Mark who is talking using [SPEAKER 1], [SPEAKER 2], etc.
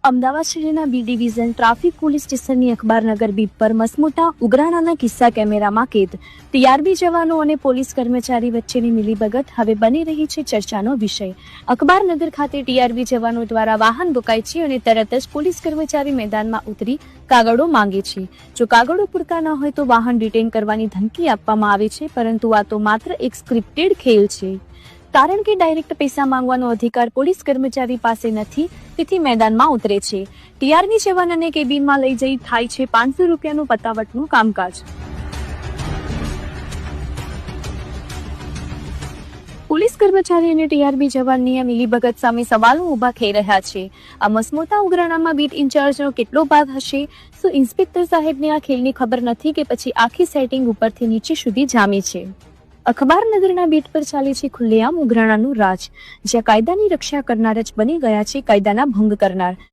[SPEAKER 1] અમદાવાદ શહેરના B division traffic police સ્ટેશનની Akhbarnagar bit પર મસમોટા ઉઘરાણાના કિસ્સા કેમેરામાં કેદ. ટીઆરબી જવાનો અને પોલીસ કર્મચારી વચ્ચેની મિલીભગત હવે બની રહી છે ચર્ચાનો વિષય. અખબારનગર ખાતે ટીઆરબી જવાનો દ્વારા વાહન રોકાય છે અને તરત જ પોલીસ કર્મચારી મેદાનમાં ઉતરી કાગળો માંગે છે. જો કાગળો પૂરતા ન હોય તો વાહન ડિટેન કરવાની ધમકી આપવામાં આવે છે, પરંતુ આ તો માત્ર એક સ્ક્રિપ્ટેડ ખેલ છે. કારણ કે ડાયરેક્ટ પૈસા માંગવાનો અધિકાર પોલીસ કર્મચારી પાસે નથી, તેથી મેદાનમાં ઉતરે છે. ટીઆરબી જવાનને કેબિનમાં લઈ જઈ થાય છે 500 રૂપિયાનું પતાવટનું કામકાજ. પોલીસ કર્મચારી અને ટીઆરબી જવાનની આ મિલીભગત સામે સવાલો ઊભા થઈ રહ્યા છે. આ મસમોટા ઉઘરાણામાં બીટ ઇન્ચાર્જનો કેટલો ભાગ હશે? શું ઇન્સ્પેક્ટર સાહેબને આ ખેલની ખબર નથી કે પછી આખી સેટિંગ ઉપરથી નીચે સુધી જામી છે? અખબારનગરના બીટ પર ચાલે છે ખુલ્લેઆમ ઉઘરાણાનું રાજ, જ્યાં કાયદાની રક્ષા કરનાર જ બની ગયા છે કાયદાના ભંગ કરનાર.